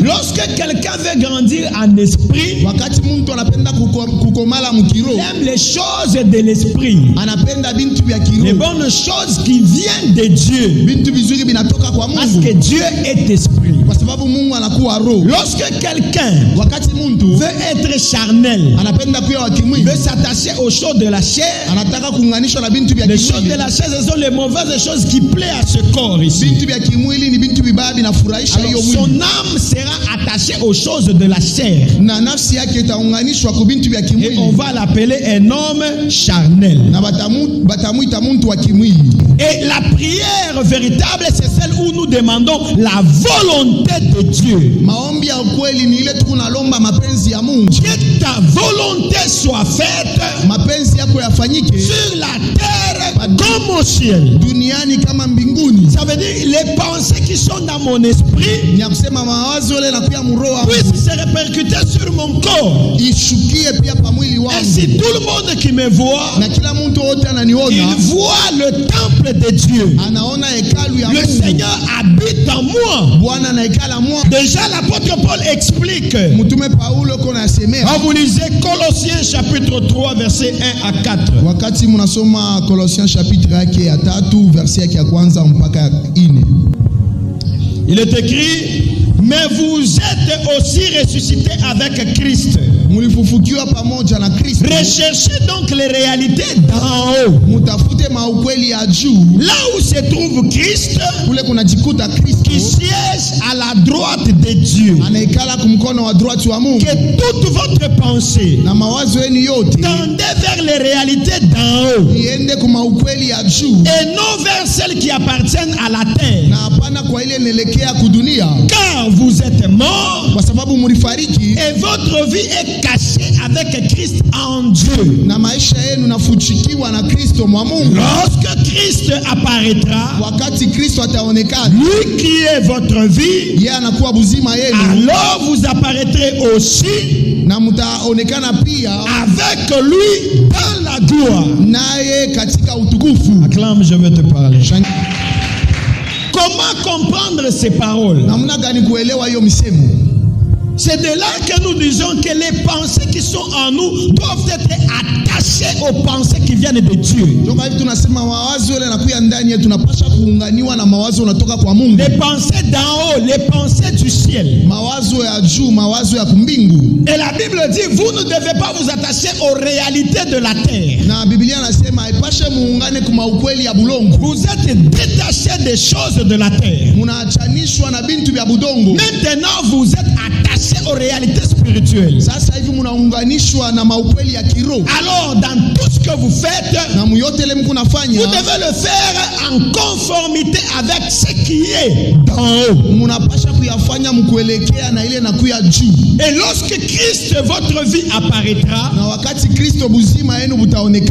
Lorsque quelqu'un veut grandir en esprit, il aime les choses de l'esprit, les bonnes choses qui viennent de Dieu, parce que Dieu est esprit. Lorsque quelqu'un veut être charnel, veut s'attacher aux choses de la chair, les choses de la chair, ce sont les mauvaises choses qui plaisent à ce corps ici. Alors son âme sera attaché aux choses de la chair. Et on va l'appeler un homme charnel. Et la prière véritable, c'est celle où nous demandons la volonté de Dieu. Que ta volonté soit faite sur la terre comme au ciel. Ça veut dire les pensées qui sont dans mon esprit puissent se répercuter sur mon corps. Et si tout le monde qui me voit, il voit le temple de Dieu. Le Seigneur habite en moi. Déjà l'apôtre Paul explique. Quand vous lisez Colossiens chapitre 3 verset 1 à 4. Il est écrit: mais vous êtes aussi ressuscités avec Christ. Recherchez donc les réalités d'en haut, là où se trouve Christ, qui siège à la droite de Dieu. Que toute votre pensée tendez vers les réalités d'en haut et non vers celles qui appartiennent à la terre. Car vous êtes morts et votre vie est cachée avec Christ en Dieu. Lorsque Christ apparaîtra, lui qui est votre vie, alors vous apparaîtrez aussi avec lui dans la gloire. Acclame, je vais te parler. Comment comprendre ces paroles? C'est de là que nous disons que les pensées qui sont en nous doivent être attachées aux pensées qui viennent de Dieu. Les pensées d'en haut, les pensées du ciel. Et la Bible dit, vous ne devez pas vous attacher aux réalités de la terre. Vous êtes détachés des choses de la terre. Maintenant, vous êtes attachés aux réalités spirituelles. Alors, dans tout ce que vous faites, vous devez le faire en conformité avec ce qui est d'en haut. Et lorsque Christ, votre vie apparaîtra,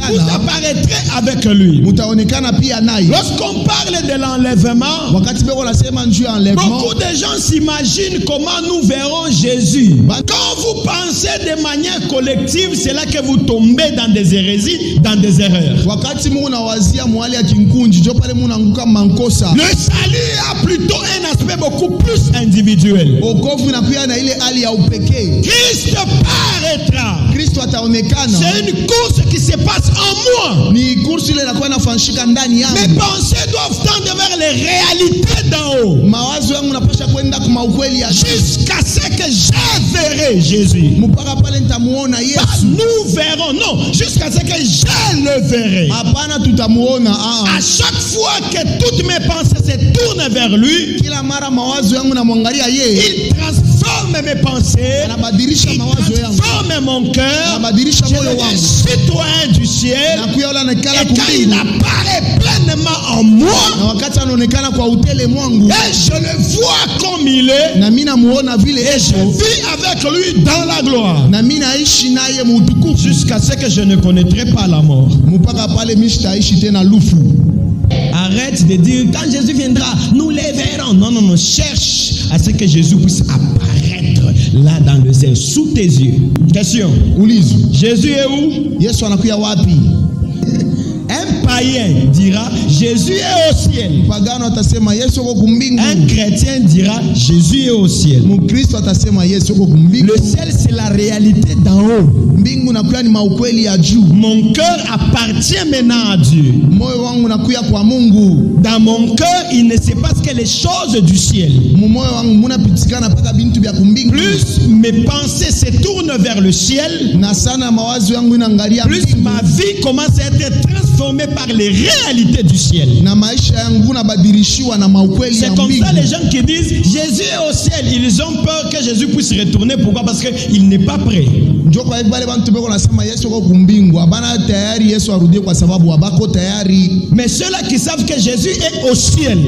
vous apparaîtrez avec lui. Lorsqu'on parle de l'enlèvement, beaucoup de gens s'imaginent comment nous verrons Jésus. Quand vous pensez de manière collective, c'est là que vous tombez dans des hérésies, dans des erreurs. Le salut a plutôt un aspect beaucoup plus individuel. Christ paraîtra. C'est une course qui se passe en moi. Mes pensées doivent tendre vers les réalités d'en haut, jusqu'à ce que je verrai Jésus. Pas nous verrons, non, jusqu'à ce que je le verrai. À chaque fois que toutes mes pensées se tournent vers lui, il transforme mes pensées, il transforme mon cœur. Je deviens citoyen du ciel. Et quand il apparaît pleinement en moi, et je le vois comme il est, et je vis avec lui dans la gloire, jusqu'à ce que je ne connaîtrai pas la mort. Arrête de dire quand Jésus viendra, nous les verrons. Non, non, non, cherche à ce que Jésus puisse apparaître là dans le ciel, sous tes yeux. Question. Jésus est où? Un païen païen dira Jésus est au ciel. Un chrétien dira Jésus est au ciel. Le ciel, c'est la réalité d'en haut. Mon cœur appartient maintenant à Dieu. Dans mon cœur, il ne se passe que les choses du ciel. Plus mes pensées se tournent vers le ciel, plus ma vie commence à être transformée par les réalités du ciel. C'est comme ça les gens qui disent Jésus est au ciel, ils ont peur que Jésus puisse retourner. Pourquoi? Parce qu'il n'est pas prêt. Mais ceux-là qui savent que Jésus est au ciel,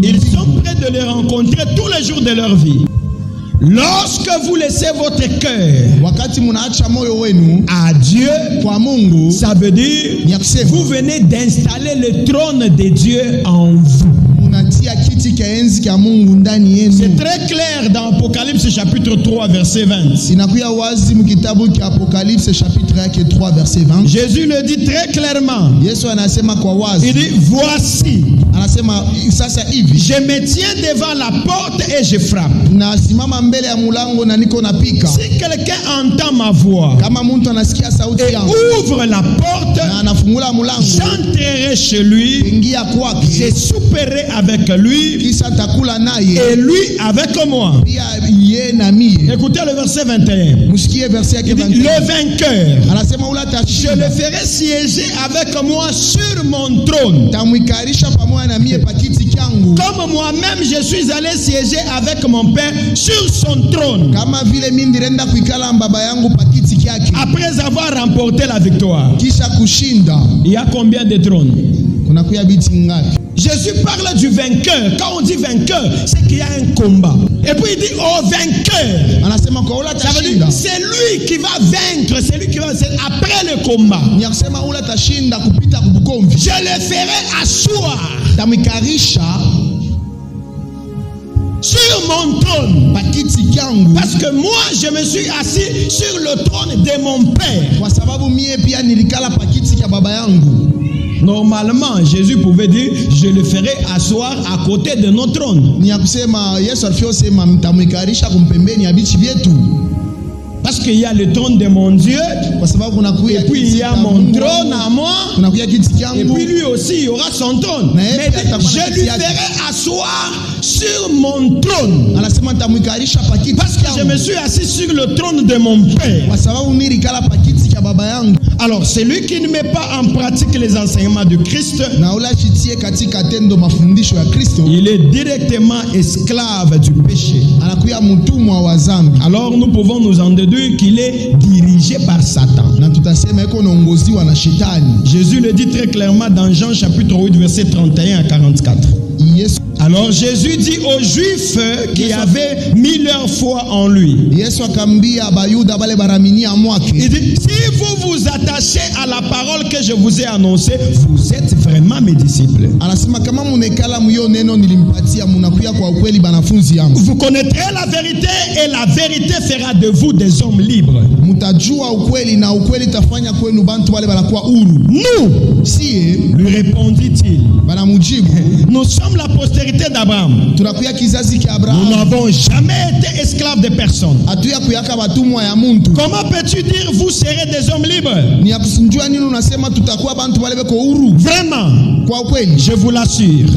ils sont prêts de le rencontrer tous les jours de leur vie. Lorsque vous laissez votre cœur à Dieu, ça veut dire vous venez d'installer le trône de Dieu en vous. C'est très clair dans Apocalypse chapitre 3 verset 20. Jésus le dit très clairement. Il dit voici, je me tiens devant la porte et je frappe. Si quelqu'un entend ma voix et ouvre la porte, j'entrerai chez lui, je souperai avec lui et lui avec moi. Écoutez le verset 21. Il dit, le vainqueur, je le ferai siéger avec moi sur mon trône, comme moi-même je suis allé siéger avec mon Père sur son trône, après avoir remporté la victoire. Il y a combien de trônes? Jésus parle du vainqueur. Quand on dit vainqueur, c'est qu'il y a un combat. Et puis il dit au vainqueur. Ça veut dire c'est lui qui va vaincre, c'est lui qui va vaincre après le combat. Je le ferai asseoir sur mon trône. Parce que moi je me suis assis sur le trône de mon Père. Normalement, Jésus pouvait dire je le ferai asseoir à côté de notre trône. Parce qu'il y a le trône de mon Dieu, et puis il y a mon trône à moi, et puis lui aussi il y aura son trône. Mais je lui ferai asseoir sur mon trône, parce que je me suis assis sur le trône de mon Père. Alors celui qui ne met pas en pratique les enseignements de Christ, il est directement esclave du péché. Alors nous pouvons nous en déduire qu'il est dirigé par Satan. Jésus le dit très clairement dans Jean chapitre 8 verset 31 à 44. Alors Jésus dit aux Juifs qui avaient mis leur foi en lui, il dit, si vous vous attachez à la parole que je vous ai annoncée, vous êtes vraiment mes disciples. Vous connaîtrez la vérité et la vérité fera de vous des hommes libres. Nous, lui répondit-il, nous sommes la postérité d'Abraham. Nous n'avons jamais été esclaves de personne. Comment peux-tu dire vous serez des hommes libres? Vraiment, je vous l'assure,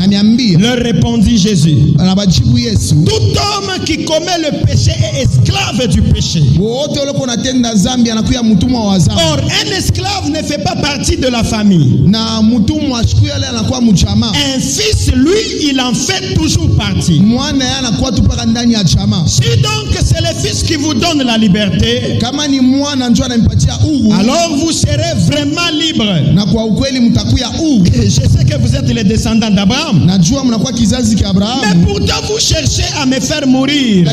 leur répondit Jésus, tout homme qui commet le péché est esclave du péché. Or, un esclave ne fait pas partie de la famille. Un fils, lui, il en fait toujours partie. Si donc c'est le fils qui vous donne la liberté, alors vous serez vraiment libre. Je sais que vous êtes les descendants d'Abraham, mais pourtant vous cherchez à me faire mourir.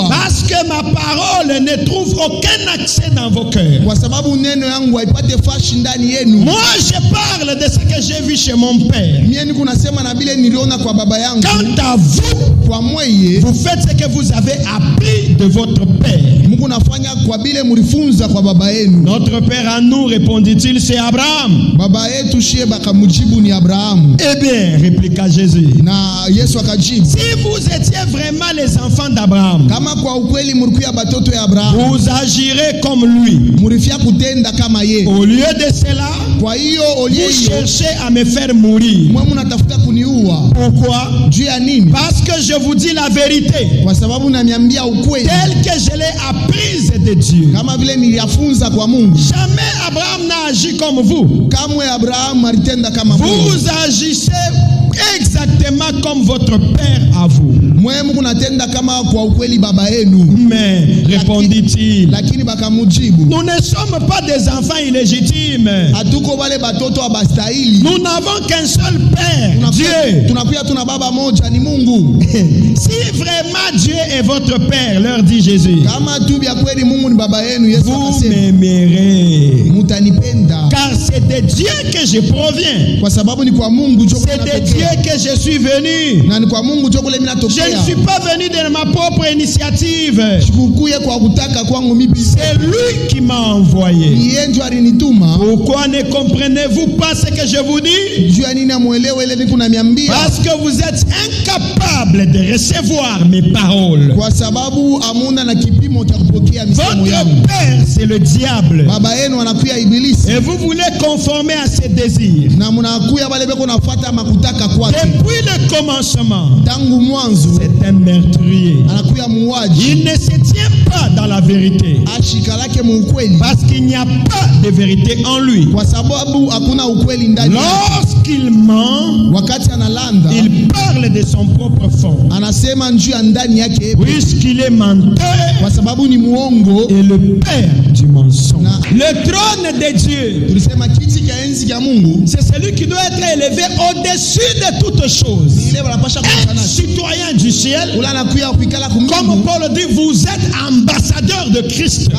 Parce que ma parole ne trouve aucun accès dans vos cœurs. Moi, je parle de ce que j'ai vu chez mon père. Quant à vous, vous faites ce que vous avez appris de votre père. Notre père à nous, répondit-il, c'est Abraham. Eh bien, répliqua Jésus, si vous étiez vraiment les enfants d'Abraham, vous agirez comme lui. Au lieu de cela, vous cherchez à me faire mourir. Pourquoi? Parce que je vous dis la vérité, telle que je l'ai apprise de Dieu. Jamais Abraham n'a agi comme vous. Vous agissez exactement comme votre père à vous. Mais, répondit-il, nous ne sommes pas des enfants illégitimes. Nous n'avons qu'un seul père, Dieu. Si vraiment Dieu est votre père, leur dit Jésus, vous m'aimerez. Car c'est de Dieu que je proviens. C'est de Dieu que je suis venu. Je ne suis pas venu de ma propre initiative. C'est lui qui m'a envoyé. Pourquoi ne comprenez-vous pas ce que je vous dis? Parce que vous êtes incapables de recevoir mes paroles. Votre père, c'est le diable. Et vous voulez conformer à ses désirs. Depuis le commencement, c'est un meurtrier. Il ne se tient pas dans la vérité. Parce qu'il n'y a pas de vérité en lui. Lorsqu'il ment, il parle de son propre fond. Puisqu'il est menteur et le père du mensonge. Le trône de Dieu, c'est celui qui doit être élevé au-dessus de toutes choses. Un citoyen du ciel, comme Paul dit, vous êtes ambassadeur de Christ.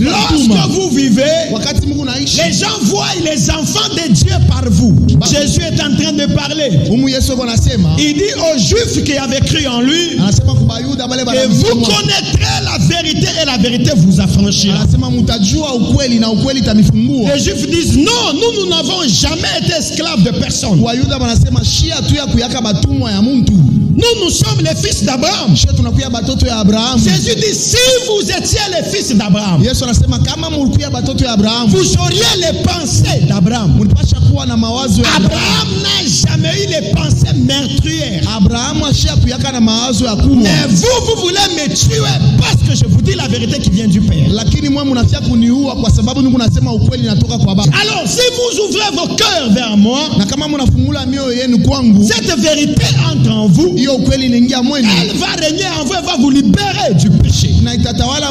Lorsque vous vivez, les gens voient les enfants de Dieu par vous. Jésus est en train de parler. Il dit aux Juifs qui avaient cru en lui, et vous connaîtrez la vérité et la vérité vous affranchira. Les Juifs disent non, nous n'avons jamais été esclaves de personne. Nous sommes les fils d'Abraham. Jésus dit, si vous étiez les fils d'Abraham, vous auriez les pensées d'Abraham. Abraham n'a jamais eu les pensées meurtrières. Mais vous voulez me tuer parce que je vous dis la vérité qui vient du Père. Alors si vous ouvrez vos cœurs vers moi, cette vérité entre en vous. Elle va régner en vous, elle va vous libérer du péché. Alors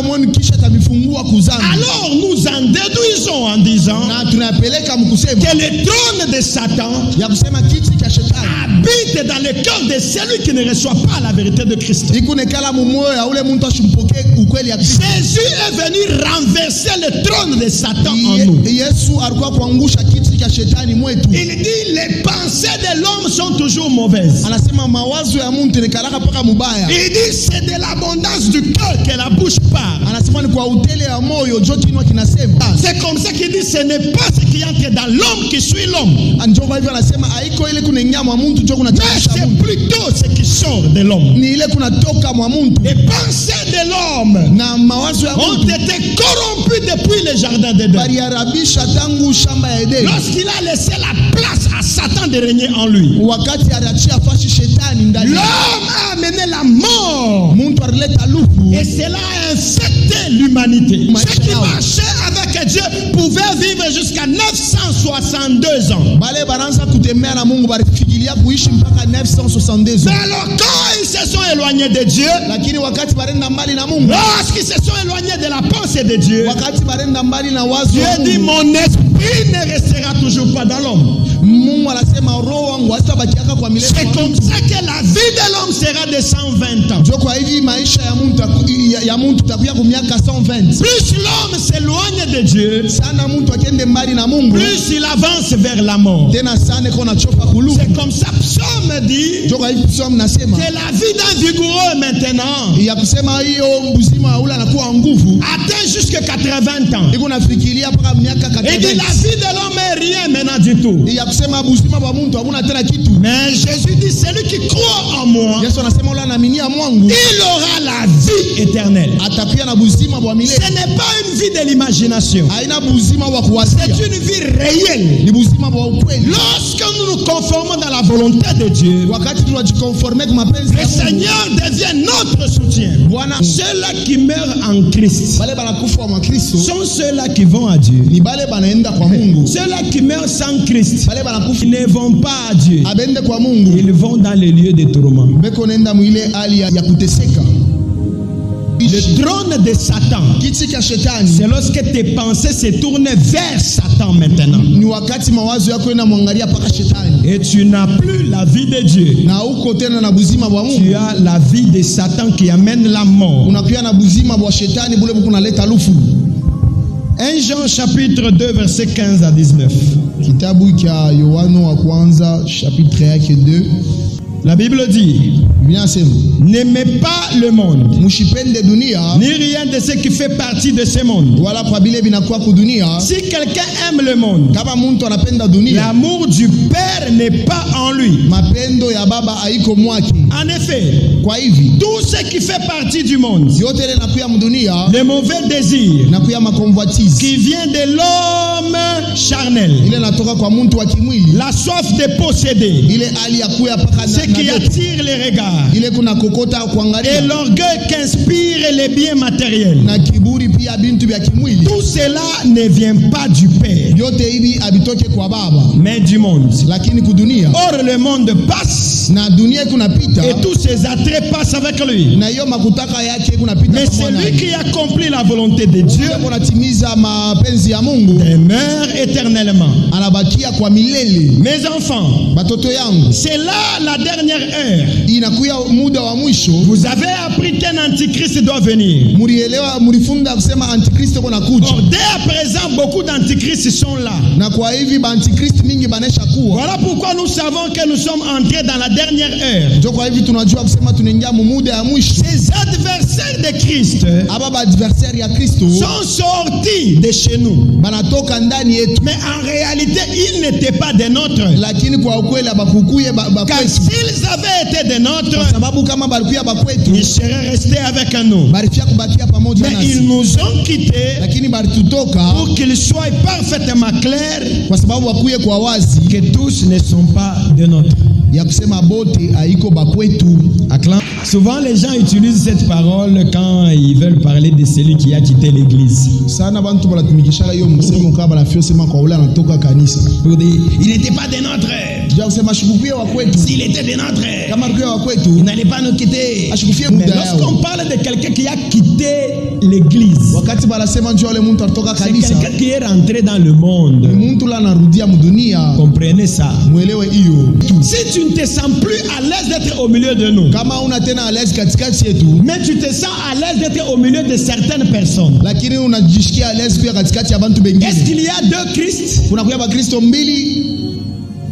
nous en déduisons en disant que le trône de Satan habite dans le cœur de celui qui ne reçoit pas la vérité de Christ. Jésus est venu renverser le trône de Satan en nous. Il dit les pensées de l'homme sont toujours mauvaises. Il dit c'est de l'abondance du cœur que la bouche parle. C'est comme ça qu'il dit ce n'est pas ce qui entre dans l'homme qui suit l'homme, mais c'est plutôt ce qui sort de l'homme. Les pensées de l'homme ont été corrompues depuis le jardin d'Éden. Lorsqu'il a laissé la place à Satan de régner en lui, l'homme a amené la mort et cela a infecté l'humanité. Ceux qui marchaient avec Dieu pouvaient vivre jusqu'à 962 ans. Mais alors quand ils se sont éloignés de Dieu, lakini wakati barenda mbali na Mungu, lorsqu'ils se sont éloignés de la pensée de Dieu, wakati barenda mbali na wazo, Dieu dit mon esprit ne restera toujours pas dans l'homme. Mungu anasema roho wangu hatabakiaka kwa milele. C'est comme ça que la vie de l'homme sera de 120 ans. Ndio kwa hivi maisha ya mtu takuya kwa miaka 120. Plus l'homme s'éloigne de Dieu, sana mtu akende mbali na Mungu, plus il avance vers la mort. Tena sana iko nachopa kulu. C'est comme ça Psaume dit ndio kwa hivi Psaume nasema que la vie d'un vigoureux maintenant, ya kusema hiyo mbuzima ule anakuwa nguvu, atteint jusqu'à 80 ans. iko nafikiria mpaka miaka 80. Et dit la vie de l'homme est rien maintenant du tout. Ya kusema mbuzima wa mtu hamuna tena kitu. Mais Jésus dit celui qui croit en moi, Yesu anasema ule anaaminia mwangu, il aura la vie éternelle. atakuwa na buzima wa milele. Ce n'est pas une vie de l'imagination. Haina buzima wa kuwazia. C'est une vie réelle. Ni buzima wa ukweli. Lorsque nous nous conformons dans la volonté de Dieu, wakati tunajikonforme kwa mapenzi ya le Mungu, Seigneur devient notre soutien. Bwana, Ceux-là qui meurent en Christ bale banakufa wa Kristo sont ceux-là qui vont à Dieu. ni bale banaenda kwa Mungu. Ceux-là qui meurent sans Christ, Bale banakufa ils ne vont pas à Dieu. abende kwa Mungu, Ils vont dans les lieux de tourment. beko nenda mwile hali ya kuteseka. Le trône de Satan, Kiti cha shetani c'est lorsque tes pensées se tournent vers Satan maintenant. ni wakati mawazo yako yanamwangalia paka shetani, Et tu n'as plus la vie de Dieu. na uko tena na buzima bwa Mungu, Tu as la vie de Satan qui amène la mort. unakuwa na buzima bwa shetani bule bukunaleta lufu. 1 Jean chapitre 2 verset 15 à 19. Kitabu cha Yohano wa kwanza chapitre yake 2, La Bible dit, Biblia inasema n'aimez pas le monde, mshipende dunia ni rien de ce qui fait partie de ce monde. wala kwa bile binakuwa kudunia. Si quelqu'un aime le monde, Kama mtu anapenda dunia, l'amour du Père n'est pas en lui. mapendo ya baba haiko mwake. En effet, Kwa hivi tout ce qui fait partie du monde, yote ile nakuya mdunia, les mauvais désirs nakuya makonvoitise qui vient de l'homme charnel, ile natoka kwa mtu wa kimwili, la soif de posséder, ile hali ya kuya paka ce qui attire les regards, ile kuna kokota et kuangalia l'orgueil qu'inspire les biens matériels. na kiburi pia bintu vya kimwili, Tout cela ne vient pas du Père, yote hivi abitoke kwa baba, mais du monde. lakini kudunia. Or, le monde passe Na dunia kunapita et tous ses attraits passent avec lui. na hiyo makutaka yake kunapita, Mais celui qui accomplit la volonté de Dieu kunatimiza mapenzi ya Mungu demeure éternellement. anabakia kwa milele. Mes enfants, Batoto yangu, c'est là la dernière heure. inakuya muda wa mwisho. Vous avez appris qu'un antichrist doit venir. Murielewa, murifunda kusema antikristo kuna kuja, Or, dès à présent, beaucoup d'antichrists sont là. na kwa hivi ba antikristo mingi banesha kuwa. Voilà pourquoi nous savons que nous sommes entrés dans la dernière heure. Ndio kwa hivi tunajua kusema tunaingia muda ya mwisho. Ces adversaires de Christ Aba ba adversaire ya Kristo sont sortis de chez nous. banatoka ndani yetu, Mais en réalité, ils n'étaient pas des nôtres. lakini kwa ukweli abakukuye Car bakwetu, s'ils avaient été des nôtres, kwa sababu kama balikuya bakwetu ils seraient restés avec nous. balifia kubakia pamoja Mais ils nasi, nous ont quittés lakini balitutoka pour qu'il soit parfaitement clair kwa sababu wakuye kwa wazi que tous ne sont pas de nôtres. ya kusema bote haiko bakwetu. Souvent, les gens utilisent cette parole quand ils veulent parler de celui qui a quitté l'église. Sana bantu banatumikisha hiyo msemo kama banafio sema kwa ule anatoka kanisa, Pour dire, il n'était pas de nôtres. ndio kusema ashukufie wa kwetu, S'il était de nôtres, kama alikuwa wa il kwetu n'allait pas nous quitter. ashukufie Mais muda lorsqu'on yao. parle de quelqu'un qui a quitté l'église, Wakati banasema njoo ule mtu atoka c'est kanisa, quelqu'un qui est rentré dans le ni monde. mtu la anarudia mdunia. Comprenez ça. Mwelewe hiyo. Si tu ne te sens plus à l'aise d'être au milieu de nous, Kama una tena alezi katikati yetu, mais tu te sens à l'aise d'être au milieu de certaines personnes, lakini unajishikia alezi kuya katikati ya bantu est-ce bengine, qu'il y a deux Christ? kuna kuya bakristo mbili.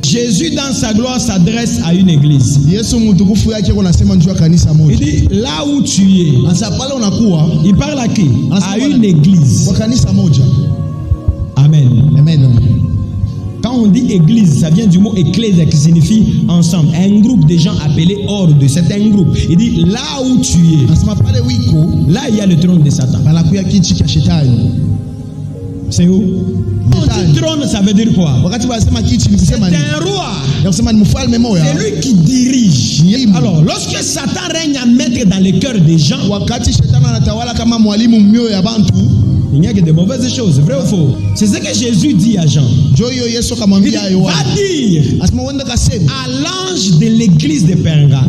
Jésus dans sa gloire s'adresse à une église. Yesu mtukufu yake kunasema njoo kanisa Il moja. dit, là où tu es, Sasa pale unakuwa il parle à qui? À Anasema une église. kwa kanisa moja. Amen. Amen. Quand on dit église, ça vient du mot ecclésia qui signifie ensemble. Un groupe de gens appelés hors de c'est un groupe. Il dit, là où tu es, Nasema pale wiko là il y a le trône de Satan. banakuya kiti cha shetani. C'est où? Quand on dit trône, ça veut dire quoi? Wakati wanasema kiti ni C'est kusema ni un roi. ya kusema ni mfalme moya. C'est lui qui dirige. Yeye. Alors, lorsque Satan règne à mettre dans les cœurs des gens, Wakati shetani anatawala kama mwalimu mioyo ya bantu, Il n'y a que de mauvaises choses, vrai ou faux? C'est ce que Jésus dit à Jean. Il va dire à l'ange de l'église de Perga.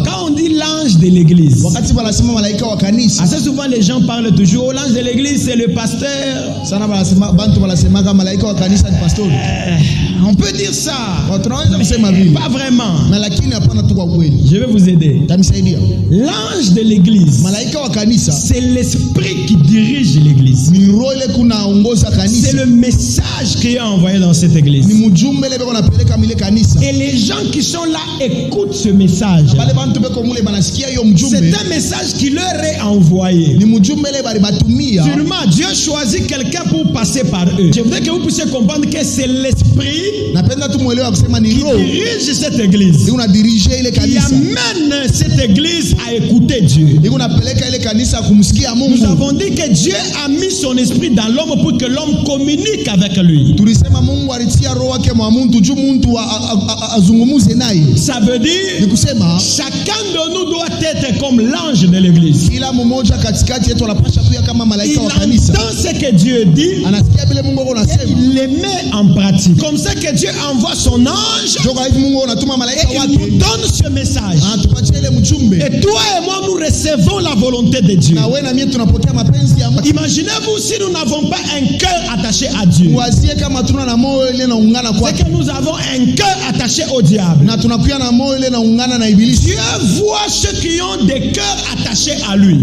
Quand on dit l'ange de l'église, assez souvent les gens parlent toujours, l'ange de l'église c'est le pasteur. On peut dire ça. Pas vraiment. Je vais vous aider. L'ange de l'église, c'est l'esprit qui dirige l'église. C'est le message qui est envoyé dans cette église. Et les gens qui sont là écoutent ce message. C'est un message qui leur est envoyé. Sûrement, Dieu choisit quelqu'un pour passer par eux. Je voudrais que vous puissiez comprendre que c'est l'esprit qui dirige cette église, qui amène cette église à écouter Dieu. Nous avons dit que Dieu a mis son esprit dans l'homme pour que l'homme communique avec lui. Ça veut dire chacun de nous doit être comme l'ange de l'église. Il entend ce que Dieu dit, il les met en pratique. Comme ça que Dieu envoie son ange et il nous donne ce message. Et toi et moi, nous recevons la volonté de Dieu. Imaginez-vous si nous n'avons pas un cœur attaché à Dieu. C'est que nous avons un cœur attaché au diable. Dieu voit ceux qui ont des cœurs attachés à lui.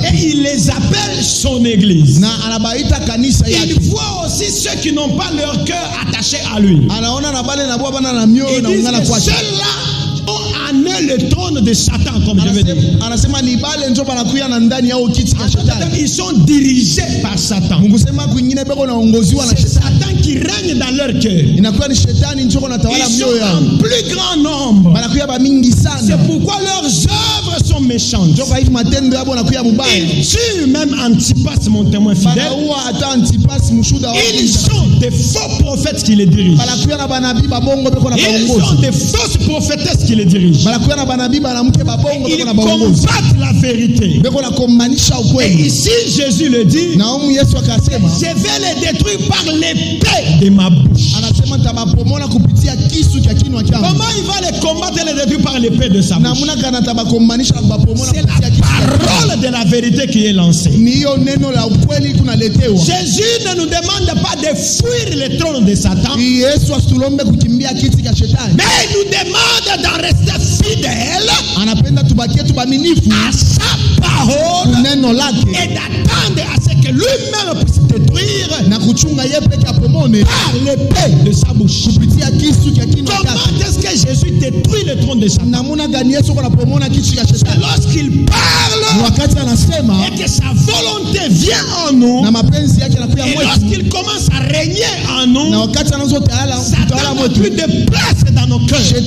Et il les appelle son église. Il voit aussi ceux qui n'ont pas leur cœur attaché à lui. Il dit que ceux-là ont amené le trône de Satan, comme je veux dire. Ils sont dirigés par Satan. C'est Satan qui règne dans leur cœur. Ils sont en plus grand nombre. C'est pourquoi leurs œuvres sont méchantes. Ils tuent même Antipas, mon témoin fidèle. Ils sont des faux prophètes qui les dirigent. Ils sont des fausses prophétesses qui les dirigent. Ils combattent la vérité. Et ici Jésus le dit, je vais les détruire par l'épée de ma bouche. Comment il va les combattre et les détruire par l'épée de sa bouche? C'est la parole de la vérité qui est lancée. Jésus ne nous demande pas de fuir le trône de Satan, mais il nous demande d'en rester fidèle à sa parole et d'attendre à ce que lui-même puisse détruire par l'épée de sa bouche. Comment est-ce que Jésus détruit le trône de Satan? Lorsqu'il parle et que sa volonté vient en nous, et lorsqu'il commence à régner en nous, Satan n'a plus de place dans nos cœurs. Et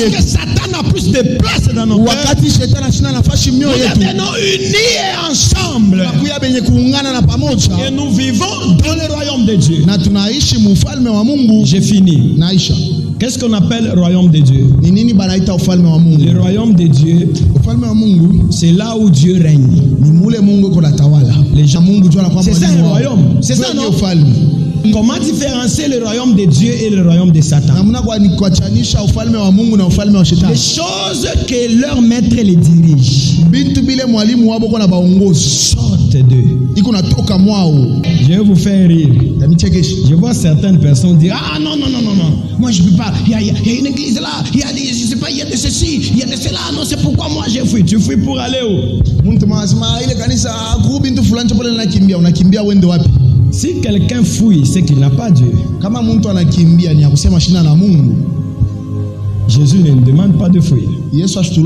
lorsque Satan n'a plus de place dans nos cœurs, nous devenons unis et ensemble. Et nous vivons dans le royaume de Dieu. J'ai fini. Qu'est-ce qu'on appelle le royaume de Dieu? Le royaume de Dieu, c'est là où Dieu règne. Les gens, c'est ça le royaume. C'est ça, non? Comment différencier le royaume de Dieu et le royaume de Satan? Les choses que leur maître les dirige sortent d'eux. Je vais vous faire rire. Je vois certaines personnes dire: ah non, moi je ne peux pas. Il y a une église là, il y a des, je sais pas, il y a de ceci, il y a de cela. Non, c'est pourquoi moi j'ai fui. Tu fuis pour aller où? Si quelqu'un fuit, c'est qu'il n'a pas Dieu. Jésus ne nous demande pas de fuir. Jésus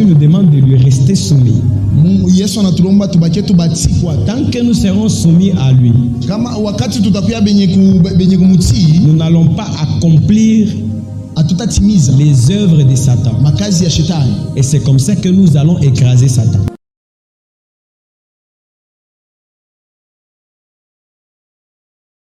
nous demande de lui rester soumis. Tant que nous serons soumis à lui, nous n'allons pas accomplir les œuvres de Satan. Et c'est comme ça que nous allons écraser Satan.